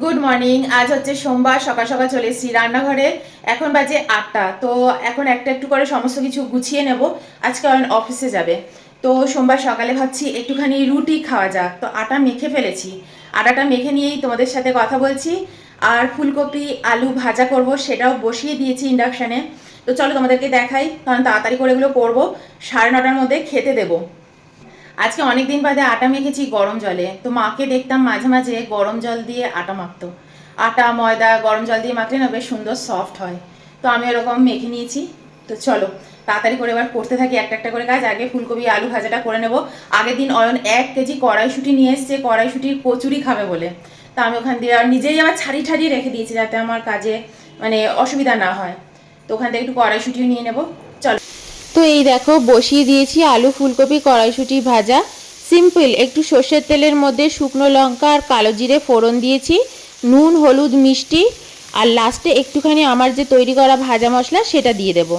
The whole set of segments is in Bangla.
Good morning. আজ হচ্ছে সোমবার, সকাল সকাল চলে এসেছি রান্নাঘরে। এখন বাজে 8টা। তো এখন একটা একটু করে সমস্ত কিছু গুছিয়ে নেব। আজকে অফিসে যাবে। তো সোমবার সকালে ভাবছি একটুখানি রুটি খাওয়া যাক, তো আটা মেখে ফেলেছি। আটাটা মেখে নিয়েই তোমাদের সাথে কথা বলছি। আর ফুলকপি আলু ভাজা করব, সেটাও বসিয়ে দিয়েছি ইন্ডাকশানে। তো চলো তোমাদেরকে দেখাই, কারণ তাড়াতাড়ি করে এগুলো করবো, 9:30টার মধ্যে খেতে দেবো। আজকে অনেক দিন বাদে আটা মেখেছি গরম জলে। তো মাকে দেখতাম মাঝে মাঝে গরম জল দিয়ে আটা মাখতো। আটা ময়দা গরম জল দিয়ে মাখলে না বেশ সুন্দর সফট হয়। তো আমি এরকম মেখে নিয়েছি। তো চলো তাড়াতাড়ি করে এবার করতে থাকি একটা একটা করে কাজ। আগে ফুলকপি আলু ভাজাটা করে নেব। আগের দিন অয়ন 1 কেজি কড়াইশুঁটি নিয়ে এসছে, কড়াইশুঁটির কচুরি খাবে বলে। তা আমি ওখান দিয়ে আর নিজেই আবার ছাড়িয়ে ছাড়িয়ে রেখে দিয়েছি, যাতে আমার কাজে মানে অসুবিধা না হয়। তো ওখান থেকে একটু কড়াইশুঁটিও নিয়ে নেব। চলো। তো এই দেখো বসিয়ে দিয়েছি আলু ফুলকপি কড়াইশুঁটি ভাজা। সিম্পল, একটু সর্ষের তেলের মধ্যে শুকনো লঙ্কা আর কালো জিরে ফোড়ন দিয়েছি, নুন হলুদ মিষ্টি, আর লাস্টে একটুখানি আমার যে তৈরি করা ভাজা মশলা সেটা দিয়ে দেব।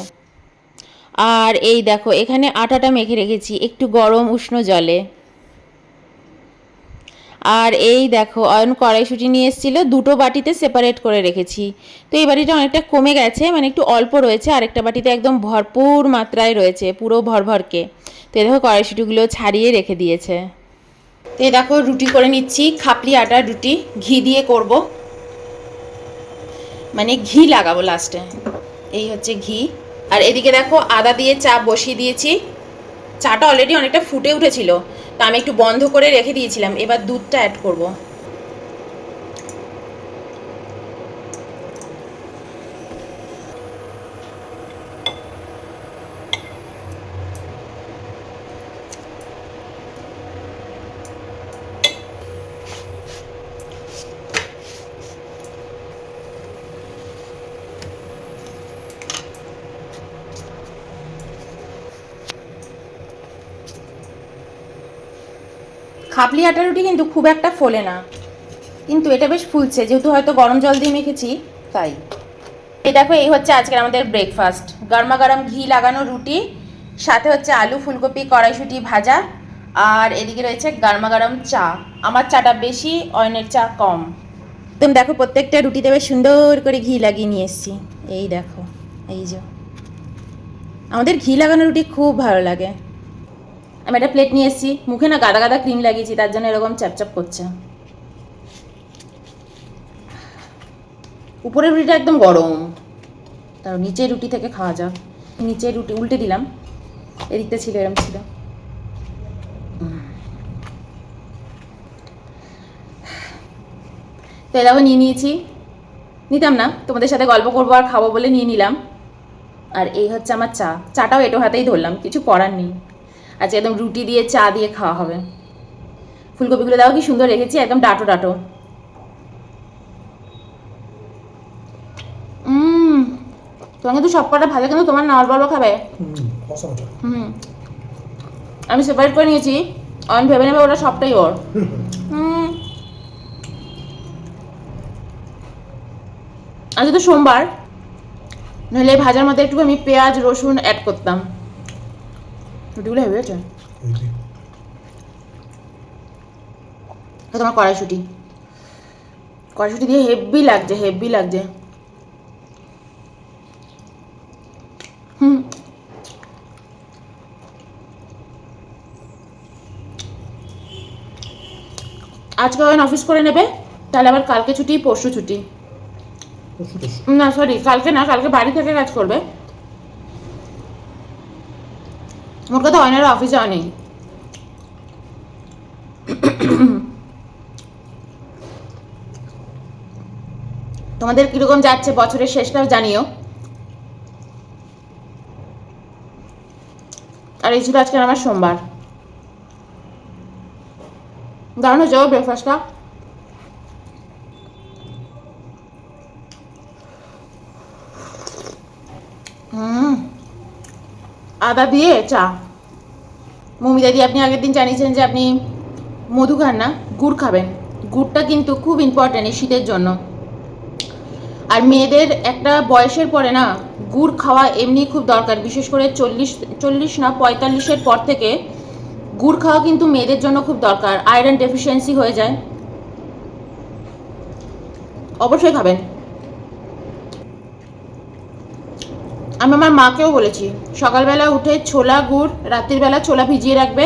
আর এই দেখো এখানে আটাটা মেখে রেখেছি একটু গরম উষ্ণ জলে। আর এই দেখো অয়ন কড়াইশুঁটি নিয়ে এসেছিলো, দুটো বাটিতে সেপারেট করে রেখেছি। তো এই বাটিটা অনেকটা কমে গেছে, মানে একটু অল্প রয়েছে, আরেকটা বাটিতে একদম ভরপুর মাত্রায় রয়েছে, পুরো ভরভরকে। তো এই দেখো কড়াইশুঁটিগুলো ছাড়িয়ে রেখে দিয়েছে। তো এই দেখো রুটি করে নিচ্ছি, খাপলি আটার রুটি, ঘি দিয়ে করব, মানে ঘি লাগাবো লাস্টে। এই হচ্ছে ঘি। আর এদিকে দেখো আদা দিয়ে চা বসিয়ে দিয়েছি। চাটা অলরেডি অনেকটা ফুটে উঠেছিল, তো আমি একটু বন্ধ করে রেখে দিয়েছিলাম। এবার দুধটা অ্যাড করব। খাপলি আটার রুটি কিন্তু খুব একটা ফোলে না, কিন্তু এটা বেশ ফুলছে, যেহেতু হয়তো গরম জল দিয়ে মেখেছি তাই। এই দেখো এই হচ্ছে আজকের আমাদের ব্রেকফাস্ট, গরমা গরম ঘি লাগানো রুটি, সাথে হচ্ছে আলু ফুলকপি কড়াইশুঁটি ভাজা, আর এদিকে রয়েছে গরমা গরম চা। আমার চাটা বেশি, অয়নের চা কম। তুমি দেখো প্রত্যেকটা রুটিতে বেশ সুন্দর করে ঘি লাগিয়ে নিয়ে এসেছি। এই দেখো, এই যে আমাদের ঘি লাগানো রুটি খুব ভালো লাগে। আমি একটা প্লেট নিয়ে এসেছি, মুখে না গাদা গাদা ক্রিম লাগিয়েছি, তার জন্য এরকম চ্যাপচ্যাপ করছে। উপরের রুটিটা একদম গরম, তার নিচের রুটি থেকে খাওয়া যাক। নিচের রুটি উল্টে দিলাম, এদিকটা ছিল এরম ছিল। তো এলাও নিয়ে নিয়েছি, নিতাম না, তোমাদের সাথে গল্প করবো আর খাবো বলে নিয়ে নিলাম। আর এই হচ্ছে আমার চা, চাটাও এটো হাতেই ধরলাম, কিছু করার নেই। আচ্ছা একদম রুটি দিয়ে চা দিয়ে খাওয়া হবে। ফুলকপিগুলো দাও কি সুন্দর রেখেছি, একদম ডাটো ডাটো। তোমার কিন্তু সব কটা ভাজা, কিন্তু তোমার নাওয়ার বড় খাবে। আমি সেপারেট করে নিয়েছি, অন ভেবে নেবে ওটা সবটাই ওর। আজ তো সোমবার, নাহলে ভাজার মধ্যে একটু আমি পেঁয়াজ রসুন অ্যাড করতাম। রুটিগুলো হেভি হয়েছে। তোমার কড়াইশুঁটি, কড়াইশুঁটি দিয়ে হেভি লাগছে, হেভি লাগছে। আজকে ওই অফিস করে নেবে, তাহলে আবার কালকে ছুটি, পরশু ছুটি। না সরি, কালকে না, কালকে বাড়ি থেকে কাজ করবে। মোট কথা অয়নারা অফিস যাওয়া নেই। তোমাদের কিরকম যাচ্ছে বছরের শেষটাও জানিও। আর এই ছিল আজকে আমার সোমবার। দারুণ হয়েছে ব্রেকফাস্টটা। আদা দিয়ে চা। মমিতা দি আপনি আগের দিন জানিয়েছেন যে আপনি মধু খান না, গুড় খাবেন। গুড়টা কিন্তু খুব ইম্পর্ট্যান্ট এই শীতের জন্য। আর মেয়েদের একটা বয়সের পরে না গুড় খাওয়া এমনি খুব দরকার, বিশেষ করে 40 না 45-এর পর থেকে গুড় খাওয়া কিন্তু মেয়েদের জন্য খুব দরকার, আয়রন ডেফিসিয়েন্সি হয়ে যায়। অবশ্যই খাবেন। আমি আমার মাকেও বলেছি সকালবেলা উঠে ছোলা গুড়, রাত্রির বেলা ছোলা ভিজিয়ে রাখবে,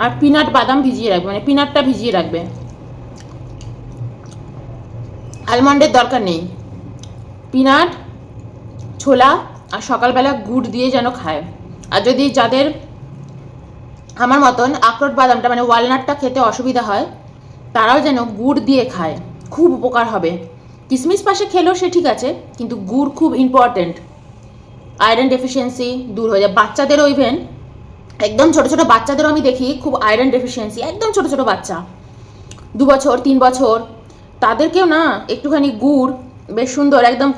আর পিনাট বাদাম ভিজিয়ে রাখবে, মানে পিনাটটা ভিজিয়ে রাখবে। আলমন্ডের দরকার নেই, পিনাট, ছোলা আর সকালবেলা গুড় দিয়ে যেন খায়। আর যদি যাদের আমার মতন আখরোট বাদামটা মানে ওয়ালনাটটা খেতে অসুবিধা হয়, তারাও যেন গুড় দিয়ে খায়, খুব উপকার হবে। কিশমিশ পাশে খেলেও সে ঠিক আছে, কিন্তু গুড় খুব ইম্পর্টেন্ট। আয়রন ডেফিসিয়েন্সি দূর হয়ে যায়। বাচ্চাদেরও ইভেন, একদম ছোট ছোট বাচ্চাদেরও আমি দেখি খুব আয়রন ডেফিসিয়েন্সি, একদম ছোট ছোট বাচ্চা 2 বছর 3 বছর, তাদেরকেও না একটুখানি গুড়, বেশ সুন্দর একদম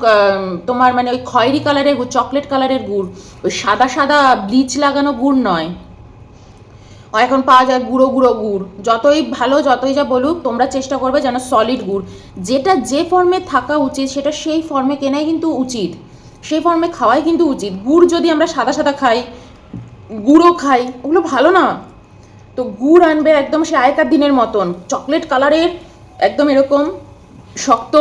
তোমার মানে ওই খয়েরি কালারের গুড়, চকলেট কালারের গুড়, ওই সাদা সাদা ব্লিচ লাগানো গুড় নয়। এখন পাওয়া যায় গুঁড়ো গুঁড়ো গুড়। যতই ভালো যতই যা বলুক, তোমরা চেষ্টা করবে যেন সলিড গুড়, যেটা যে ফর্মে থাকা উচিত সেটা সেই ফর্মে কেনাই কিন্তু উচিত, সেই ফর্মে খাওয়াই কিন্তু উচিত। গুড় যদি আমরা সাদা সাদা খাই, গুঁড়ো খাই, ওগুলো ভালো না। তো গুড় আনবে একদম সে আগেকার দিনের মতন চকলেট কালারের, একদম এরকম শক্ত।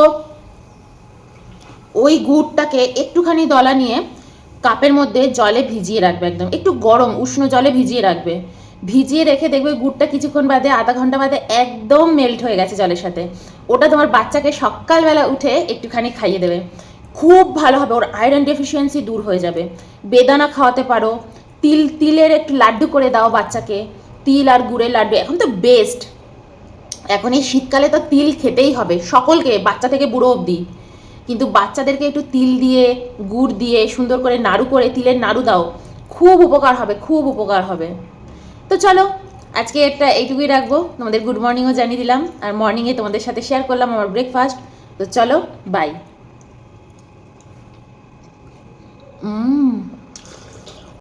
ওই গুড়টাকে একটুখানি দলা নিয়ে কাপের মধ্যে জলে ভিজিয়ে রাখবে, একদম একটু গরম উষ্ণ জলে ভিজিয়ে রাখবে। ভিজিয়ে রেখে দেখবে গুড়টা কিছুক্ষণ বাদে, আধা ঘন্টা বাদে একদম মেল্ট হয়ে গেছে জলের সাথে। ওটা তোমার বাচ্চাকে সকালবেলা উঠে একটুখানি খাইয়ে দেবে, খুব ভালো হবে, ওর আয়রন ডেফিসিয়েন্সি দূর হয়ে যাবে। বেদানা খাওয়াতে পারো, তিলের একটু লাড্ডু করে দাও বাচ্চাকে, তিল আর গুড়ের লাড্ডু এখন তো বেস্ট। এখন এই শীতকালে তো তিল খেতেই হবে সকলকে, বাচ্চা থেকে বুড়ো অবধি। কিন্তু বাচ্চাদেরকে একটু তিল দিয়ে গুড় দিয়ে সুন্দর করে নাড়ু করে তিলের নাড়ু দাও, খুব উপকার হবে, খুব উপকার হবে। তো চলো আজকে একটা এইটুকুই রাখবো, তোমাদের গুড মর্নিংও জানিয়ে দিলাম, আর মর্নিংয়ে তোমাদের সাথে শেয়ার করলাম আমার ব্রেকফাস্ট। তো চলো বাই।